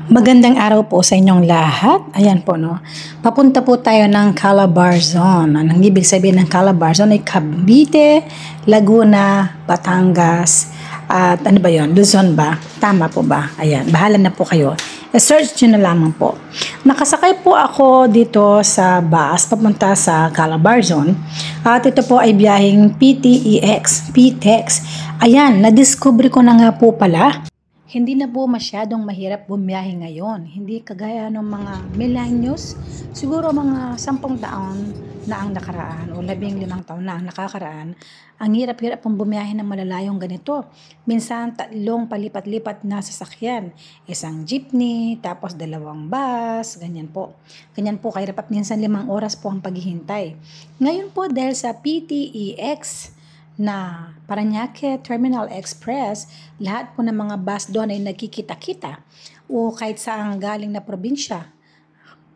Magandang araw po sa inyong lahat. Ayan po, no. Papunta po tayo ng Calabarzon. Anong ibig sabihin ng Calabarzon ay Cavite, Laguna, Batangas, at ano ba yon? Luzon ba? Tama po ba? Ayan, bahala na po kayo. I-search nyo na lamang po. Nakasakay po ako dito sa bus papunta sa Calabarzon. At ito po ay biyaheng PTEX. Ayan, na-discover ko na nga po pala. Hindi na po masyadong mahirap bumiyahe ngayon. Hindi kagaya ng mga millennials, siguro mga 10 taon na ang nakaraan o 15 taon na ang nakakaraan. Ang hirap-hirap pong bumiyahe ng malalayong ganito. Minsan 3 palipat-lipat na sasakyan. Isang jeepney, tapos 2 bus, ganyan po. Ganyan po kahirap at minsan 5 oras po ang paghihintay. Ngayon po dahil sa PTEX, na Parañaque Terminal Express, lahat po ng mga bus doon ay nagkikita-kita o kahit saan galing na probinsya.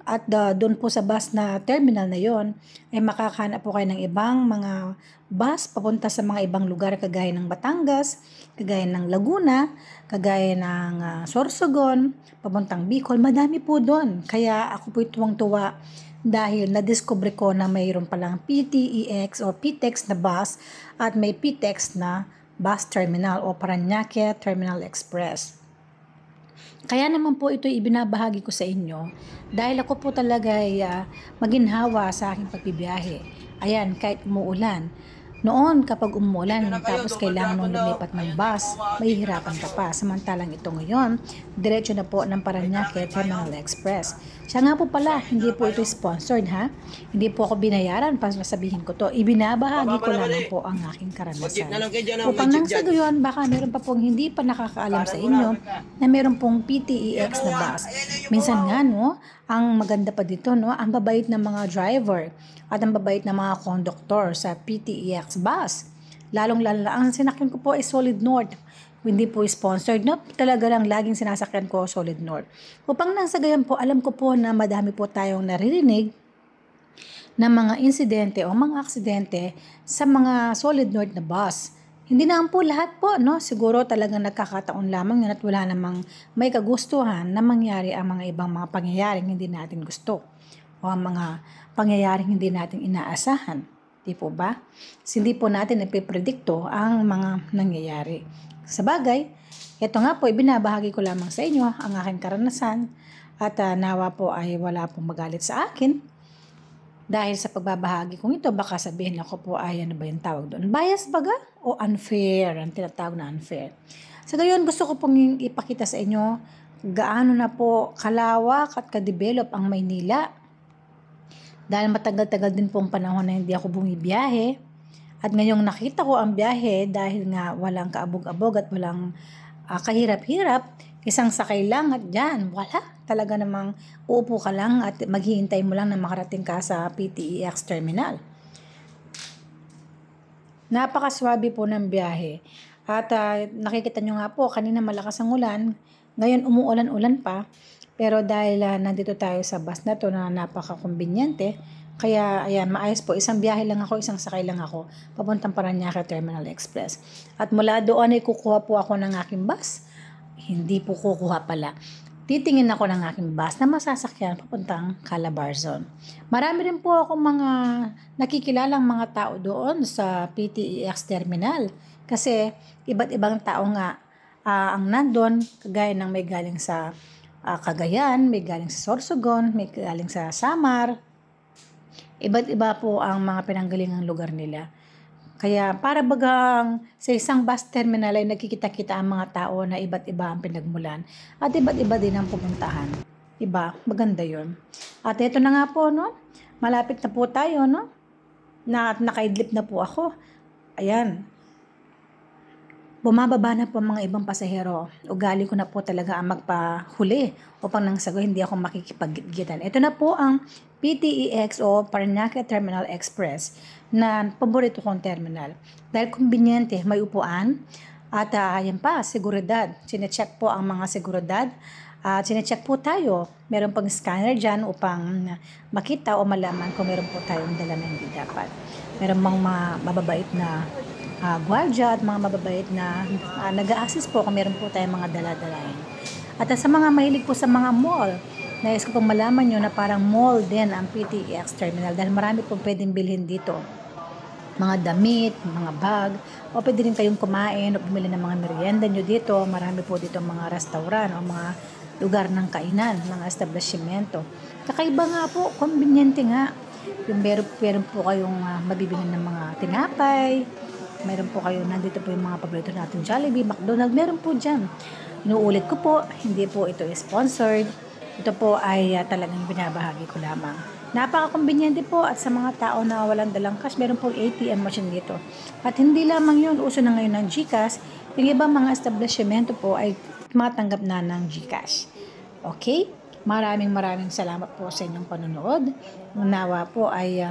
At doon po sa bus na terminal na yon ay makakahanap po kayo ng ibang mga bus papunta sa mga ibang lugar kagaya ng Batangas, kagaya ng Laguna, kagaya ng Sorsogon, papuntang Bicol. Madami po doon. Kaya ako po tuwang-tuwa dahil na-discover ko na mayroon palang PTEX o PTEX na bus at may PTEX na bus terminal o Parañaque Terminal Express. Kaya naman po ito ibinabahagi ko sa inyo dahil ako po talaga ay maginhawa sa aking pagbibiyahe. Ayan, kahit umuulan. Noon, kapag umuulan, tapos kailangan mong lumipat ng bus, mahihirapan ka pa. Samantalang ito ngayon, diretso na po ng Parañaque Terminal Express. Siya nga po pala, hindi po ito sponsored ha. Hindi po ako binayaran para sabihin ko to. Ibinabahagi ko lang po ang aking karanasan. Upang nang sa gayon, baka meron pa pong hindi pa nakakaalam sa inyo na meron pong PTEX na bus. Minsan nga no, ang maganda pa dito no, ang babait ng mga driver at ang babait ng mga conductor sa PTEX bus. Lalong-lalo ang sinakyan ko po ay Solid North. Hindi po sponsored, no? Talaga lang laging sinasakyan ko Solid North. Upang nang sa gayon po, alam ko po na madami po tayong naririnig na mga insidente o mga aksidente sa mga Solid North na bus. Hindi naman po lahat po, no? Siguro talagang nagkakataon lamang yun at wala namang may kagustuhan na mangyari ang mga ibang mga pangyayaring hindi natin gusto o ang mga pangyayaring hindi natin inaasahan. Di po ba? Hindi po natin ipipredikto ang mga nangyayari. Sa bagay, ito nga po, ibinabahagi ko lamang sa inyo ang aking karanasan at nawa po ay wala pong magalit sa akin. Dahil sa pagbabahagi kong ito, baka sabihin ako po ay ano ba yung tawag doon? Bias baga? O unfair? Ang tinatawag na unfair. Sa gayon, gusto ko pong ipakita sa inyo gaano na po kalawak at kadevelop ang Maynila. Dahil matagal-tagal din pong panahon na hindi ako bumibiyahe. At ngayong nakita ko ang biyahe dahil nga walang kaabog-abog at walang kahirap-hirap, isang sakay lang at dyan, wala. Talaga namang uupo ka lang at maghihintay mo lang na makarating ka sa PTEX terminal. Napakaswabe po ng biyahe. At nakikita nyo nga po, kanina malakas ang ulan, ngayon umuulan-ulan pa. Pero dahil nandito tayo sa bus na to na napaka-kumbinyente, kaya ayan, maayos po. Isang biyahe lang ako, isang sakay lang ako, papuntang Parañaque Terminal Express. At mula doon ay kukuha po ako ng aking bus. Hindi po kukuha pala. Titingin ako ng aking bus na masasakyan papuntang Calabarzon. Marami rin po ako mga nakikilalang mga tao doon sa PTEX Terminal. Kasi iba't ibang tao nga ang nandun, kagaya ng may galing sa Cagayan, may galing sa Sorsogon, may galing sa Samar. Iba't iba po ang mga pinanggalingang lugar nila. Kaya para bagang sa isang bus terminal ay nagkikita-kita ang mga tao na iba't iba ang pinagmulan at iba't iba din ang pupuntahan. Iba, maganda yun. At ito na nga po, no? Malapit na po tayo, no? Nakaidlip na po ako. Ayan. Bumababa na po ang mga ibang pasahero. Ugali ko na po talaga ang magpahuli upang nang sago hindi ako makikipaggitan. Ito na po ang PTEX o Parañaque Terminal Express na paborito kong terminal. Dahil kumbinyente, may upuan at ayan pa, seguridad. Sinecheck po ang mga seguridad at sinecheck po tayo. Meron pang scanner dyan upang makita o malaman kung meron po tayong dala na hindi dapat. Meron bang mga mababait na gwardiya at mga mababait na nag-a-assist po kung meron po tayong mga dala-dalain. At sa mga mahilig po sa mga mall, nais ko pong malaman nyo na parang mall din ang PTEX Terminal dahil marami pong pwedeng bilhin dito. Mga damit, mga bag, o pwede rin kayong kumain o bumili ng mga merienda nyo dito. Marami po dito mga restaurant o mga lugar ng kainan, mga establishmento. Kakaiba nga po, conveniente nga. Yung meron po kayong mabibili ng mga tinapay, meron po kayo, nandito po yung mga paborito natin, Jollibee, McDonald's, meron po dyan. Inuulit ko po, hindi po ito sponsored. Ito po ay talagang binabahagi ko lamang. Napaka-conveniente po at sa mga tao na walang dalang cash, meron po ATM machine dito. At hindi lamang yun, uso na ngayon ng GCash. Yung ibang mga establishmento po ay tumatanggap na ng GCash. Okay? Maraming salamat po sa inyong panonood. Nawa po ay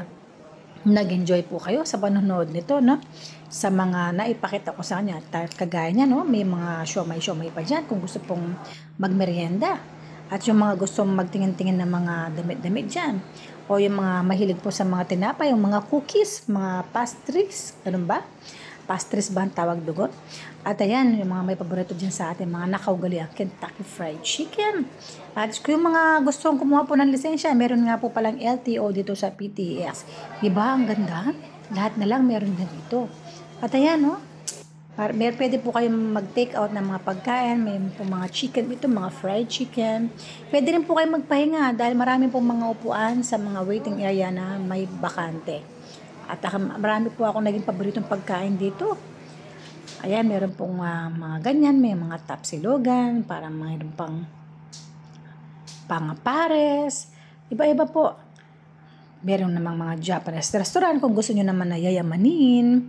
nag-enjoy po kayo sa panonood nito, no? Sa mga naipakita ko sa kanya, kagaya niya, no? May mga siomay pa dyan kung gusto pong magmerienda. At yung mga gustong magtingin-tingin ng mga damit-damit dyan. O yung mga mahilig po sa mga tinapay, yung mga cookies, mga pastries, ganun ba? Pastries ba ang tawag doon? At ayan, yung mga may paborito dyan sa atin, mga nakaugali, Kentucky Fried Chicken. At kung yung mga gustong kumuha po ng lisensya, meron nga po palang LTO dito sa PTEX. Diba? Ang ganda? Lahat na lang meron din dito. At ayan, no? Pwede po kayong mag-take out ng mga pagkain, may po mga chicken dito, mga fried chicken. Pwede rin po kayong magpahinga dahil marami pong mga upuan sa mga waiting area na may bakante. At marami po ako naging paboritong pagkain dito. Ayan, meron pong mga ganyan, may mga tapsilogan, parang mayroon pang pangapares, iba-iba po. Meron namang mga Japanese restaurant kung gusto nyo naman na yayamanin.